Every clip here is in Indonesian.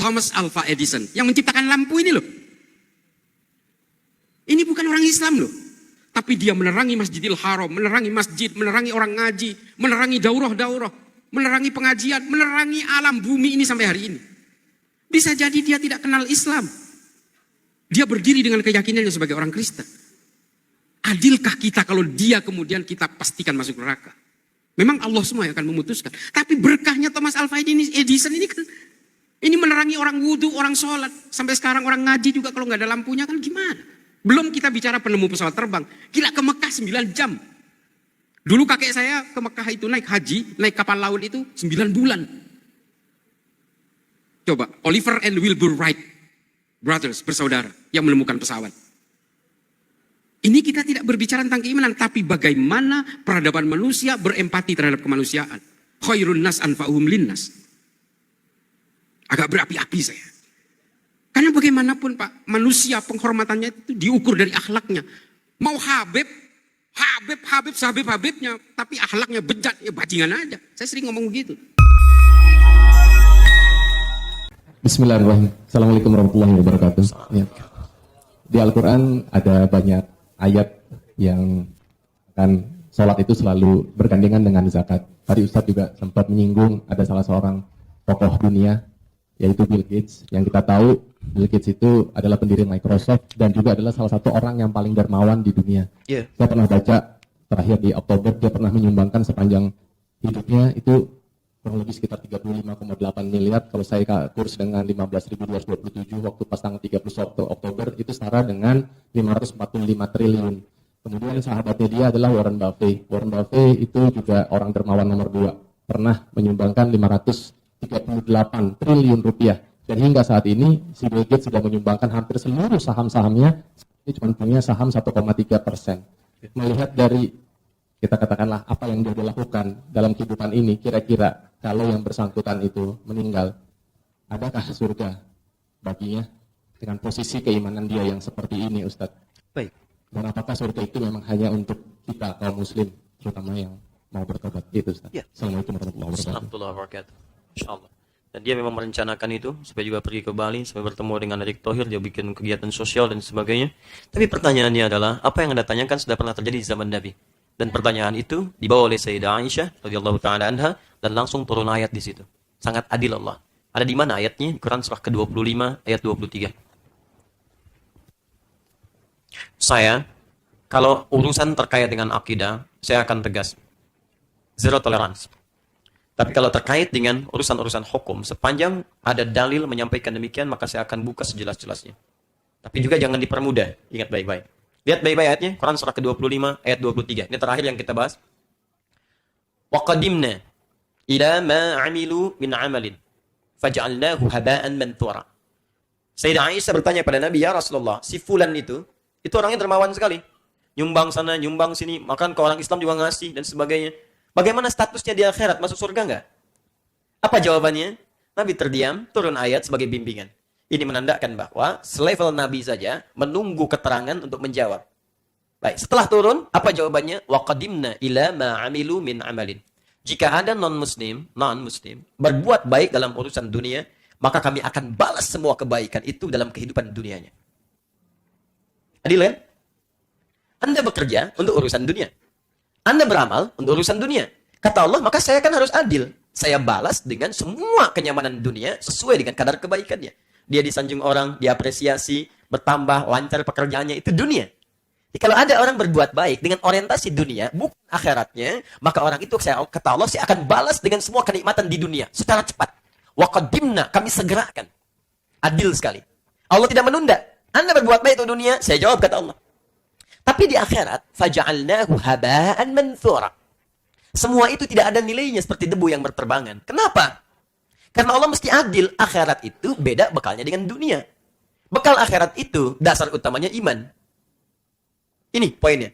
Thomas Alva Edison yang menciptakan lampu ini loh. Ini bukan orang Islam loh. Tapi dia menerangi Masjidil Haram, menerangi masjid, menerangi orang ngaji, menerangi daurah-daurah, menerangi pengajian, menerangi alam bumi ini sampai hari ini. Bisa jadi dia tidak kenal Islam. Dia berdiri dengan keyakinannya sebagai orang Kristen. Adilkah kita kalau dia kemudian kita pastikan masuk neraka? Memang Allah semua yang akan memutuskan. Tapi berkahnya Thomas Alva Edison ini kan, ini menerangi orang wudhu, orang sholat. Sampai sekarang orang ngaji juga kalau nggak ada lampunya kan gimana? Belum kita bicara penemu pesawat terbang. Gila, ke Mekah 9 jam. Dulu kakek saya ke Mekah itu naik haji, naik kapal laut itu 9 bulan. Coba, Oliver and Wilbur Wright brothers, bersaudara, yang menemukan pesawat. Ini kita tidak berbicara tentang keimanan, tapi bagaimana peradaban manusia berempati terhadap kemanusiaan. Khairun nas anfa'uhum linnas. Agak berapi-api saya. Karena bagaimanapun Pak, manusia penghormatannya itu diukur dari akhlaknya. Mau Habibnya, tapi akhlaknya bejat, ya bajingan aja. Saya sering ngomong begitu. Bismillahirrahmanirrahim. Assalamualaikum warahmatullahi wabarakatuh. Ya. Di Al-Quran ada banyak ayat yang akan sholat itu selalu bergandengan dengan zakat. Tadi Ustadz juga sempat menyinggung ada salah seorang tokoh dunia, yaitu Bill Gates. Yang kita tahu Bill Gates itu adalah pendiri Microsoft dan juga adalah salah satu orang yang paling dermawan di dunia. Saya pernah baca terakhir di Oktober dia pernah menyumbangkan sepanjang hidupnya itu kurang lebih sekitar 35,8 miliar. Kalau saya kurs dengan 15.227 waktu pas tanggal 31 Oktober itu setara dengan 545 triliun. Kemudian sahabatnya dia adalah Warren Buffett. Warren Buffett itu juga orang dermawan nomor 2. Pernah menyumbangkan 538 triliun rupiah. Dan hingga saat ini, si Bill Gates sudah menyumbangkan hampir seluruh saham-sahamnya. Ini cuma punya saham 1,3%. Melihat dari, kita katakanlah, apa yang dia lakukan dalam kehidupan ini, kira-kira kalau yang bersangkutan itu meninggal, adakah surga baginya dengan posisi keimanan dia yang seperti ini, Ustadz? Baik. Dan apakah surga itu memang hanya untuk kita, kaum muslim, terutama yang mau bertobat? Itu, Ustadz. Ya. Assalamualaikum warahmatullahi wabarakatuh. Insyaallah. Dan dia memang merencanakan itu supaya juga pergi ke Bali, supaya bertemu dengan Erick Thohir, dia bikin kegiatan sosial dan sebagainya. Tapi pertanyaannya adalah, apa yang Anda tanyakan sudah pernah terjadi di zaman Nabi. Dan pertanyaan itu dibawa oleh Sayyidah Aisyah radhiyallahu taala anha dan langsung turun ayat di situ. Sangat adil Allah. Ada di mana ayatnya? Quran surah ke-25 ayat 23. Saya, kalau urusan terkait dengan akidah, saya akan tegas. Zero tolerance. Tapi kalau terkait dengan urusan-urusan hukum, sepanjang ada dalil menyampaikan demikian, maka saya akan buka sejelas-jelasnya. Tapi juga jangan dipermudah. Ingat baik-baik. Lihat baik-baik ayatnya. Quran surah ke-25 ayat 23. Ini terakhir yang kita bahas. Wa qadimna ila ma 'amilu min 'amalin faj'alnahu haba'an manthura. Sayyidah Aisyah bertanya pada Nabi, ya Rasulullah, si fulan itu orangnya dermawan sekali. Nyumbang sana, nyumbang sini, makan ke orang Islam juga ngasih dan sebagainya. Bagaimana statusnya di akhirat? Masuk surga enggak? Apa jawabannya? Nabi terdiam, turun ayat sebagai bimbingan. Ini menandakan bahwa selevel Nabi saja menunggu keterangan untuk menjawab. Baik, setelah turun, apa jawabannya? Wa qadimna ila ma 'amilu min 'amalin. Jika ada non-muslim berbuat baik dalam urusan dunia, maka kami akan balas semua kebaikan itu dalam kehidupan dunianya. Adil kan? Anda bekerja untuk urusan dunia. Anda beramal untuk urusan dunia. Kata Allah, maka saya kan harus adil. Saya balas dengan semua kenyamanan dunia sesuai dengan kadar kebaikannya. Dia disanjung orang, diapresiasi, bertambah, lancar pekerjaannya, itu dunia. Jadi, kalau ada orang berbuat baik dengan orientasi dunia, bukan akhiratnya, maka orang itu, kata Allah, saya akan balas dengan semua kenikmatan di dunia secara cepat. Wa qadimna, kami segerakan. Adil sekali. Allah tidak menunda. Anda berbuat baik untuk dunia, saya jawab, kata Allah. Tapi di akhirat, faja'alnahu haba'an manthura. Semua itu tidak ada nilainya seperti debu yang berterbangan. Kenapa? Karena Allah mesti adil. Akhirat itu beda bekalnya dengan dunia. Bekal akhirat itu dasar utamanya iman. Ini poinnya.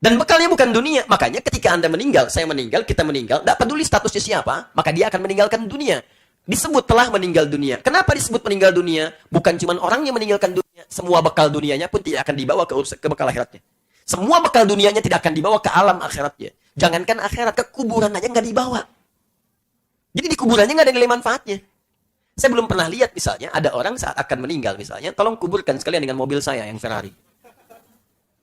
Dan bekalnya bukan dunia. Makanya ketika Anda meninggal, saya meninggal, kita meninggal, tidak peduli statusnya siapa, maka dia akan meninggalkan dunia. Disebut telah meninggal dunia. Kenapa disebut meninggal dunia? Bukan cuma orangnya meninggalkan dunia. Semua bekal dunianya pun tidak akan dibawa ke bekal akhiratnya. Semua bekal dunianya tidak akan dibawa ke alam akhiratnya. Jangankan akhirat, ke kuburan aja nggak dibawa. Jadi di kuburannya nggak ada nilai manfaatnya. Saya belum pernah lihat misalnya ada orang saat akan meninggal misalnya, tolong kuburkan sekalian dengan mobil saya yang Ferrari.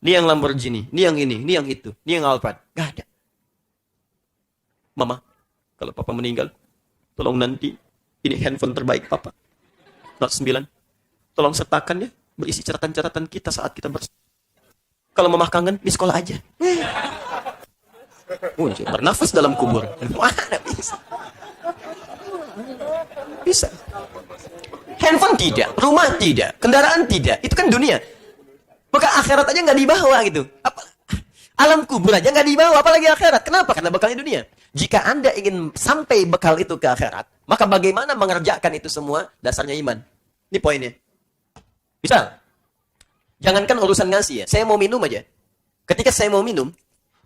Ini yang Lamborghini, ini yang ini yang itu, ini yang Alphard. Gak ada. Mama, kalau papa meninggal, tolong nanti ini handphone terbaik papa. Note 9. Tolong sertakan ya, berisi catatan-catatan kita saat kita kalau mama kangen, di sekolah aja. Muncul, bernafas dalam kubur. Mana bisa? Bisa. Handphone tidak, rumah tidak, kendaraan tidak. Itu kan dunia. Maka akhirat aja nggak dibawa gitu. Alam kubur aja nggak dibawa, apalagi akhirat. Kenapa? Karena bekalnya dunia. Jika Anda ingin sampai bekal itu ke akhirat, maka bagaimana mengerjakan itu semua? Dasarnya iman. Ini poinnya. Misal, jangankan urusan ngasih ya. Saya mau minum aja. Ketika saya mau minum,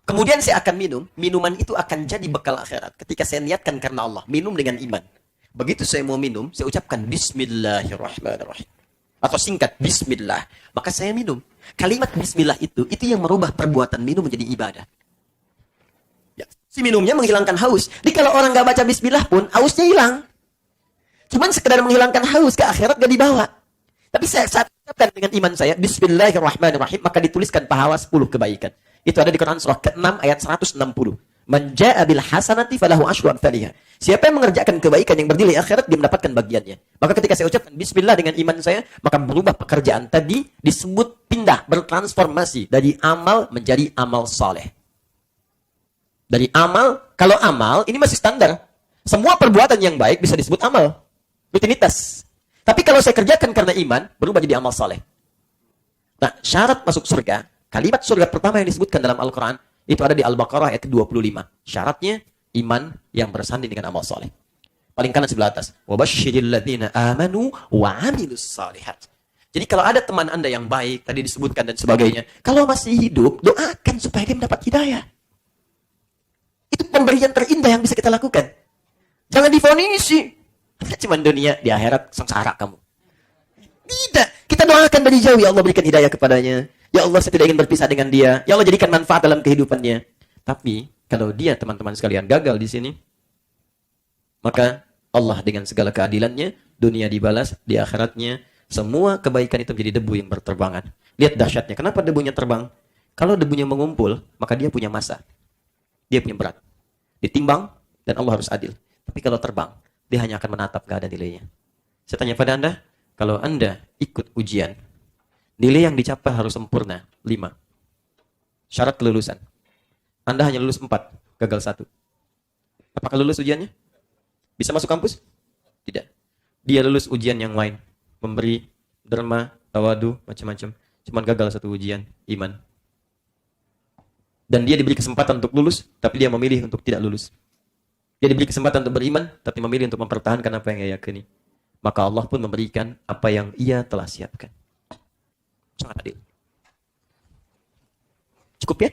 kemudian saya akan minum, minuman itu akan jadi bekal akhirat. Ketika saya niatkan karena Allah, minum dengan iman. Begitu saya mau minum, saya ucapkan Bismillahirrahmanirrahim. Atau singkat, Bismillah. Maka saya minum. Kalimat Bismillah itu yang merubah perbuatan minum menjadi ibadah. Ya, si minumnya menghilangkan haus. Jadi kalau orang nggak baca Bismillah pun, hausnya hilang. Cuman sekedar menghilangkan haus, ke akhirat nggak dibawa. Tapi saat ucapkan dengan iman saya, Bismillahirrahmanirrahim, maka dituliskan pahala 10 kebaikan. Itu ada di Quran surah ke-6 ayat 160. Man jaa'a bil hasanati falahu asyru amsalihha. Siapa yang mengerjakan kebaikan yang bernilai akhirat, dia mendapatkan bagiannya. Maka ketika saya ucapkan bismillah dengan iman saya, maka berubah pekerjaan tadi disebut pindah, bertransformasi dari amal menjadi amal saleh. Dari amal, kalau amal ini masih standar. Semua perbuatan yang baik bisa disebut amal. Rutinitas. Tapi kalau saya kerjakan karena iman, berubah jadi amal saleh. Nah, syarat masuk surga, kalimat surga pertama yang disebutkan dalam Al-Quran, itu ada di Al-Baqarah ayat ke-25. Syaratnya, iman yang bersanding dengan amal saleh. Paling kanan sebelah atas. وَبَشِّرِ الَّذِينَ آمَنُوا وَعَمِلُوا الصَّالِحَاتِ. Jadi kalau ada teman Anda yang baik, tadi disebutkan dan sebagainya, kalau masih hidup, doakan supaya dia mendapat hidayah. Itu pemberian terindah yang bisa kita lakukan. Jangan difonisi. Cuman dunia, di akhirat sengsara kamu. Tidak. Kita doakan dari jauh, ya Allah berikan hidayah kepadanya. Ya Allah, saya tidak ingin berpisah dengan dia. Ya Allah, jadikan manfaat dalam kehidupannya. Tapi, kalau dia, teman-teman sekalian, gagal di sini, maka Allah dengan segala keadilannya, dunia dibalas, di akhiratnya, semua kebaikan itu menjadi debu yang berterbangan. Lihat dahsyatnya. Kenapa debunya terbang? Kalau debunya mengumpul, maka dia punya massa. Dia punya berat. Ditimbang, dan Allah harus adil. Tapi kalau terbang, dia hanya akan menatap, gak ada nilainya. Saya tanya pada Anda, kalau Anda ikut ujian, nilai yang dicapai harus sempurna, 5. Syarat kelulusan. Anda hanya lulus 4, gagal 1. Apakah lulus ujiannya? Bisa masuk kampus? Tidak. Dia lulus ujian yang lain. Memberi, derma, tawadu, macam-macam. Cuman gagal 1 ujian, iman. Dan dia diberi kesempatan untuk lulus, tapi dia memilih untuk tidak lulus. Dia diberi kesempatan untuk beriman, tapi memilih untuk mempertahankan apa yang ia yakini. Maka Allah pun memberikan apa yang ia telah siapkan. Sangat adil. Cukup ya?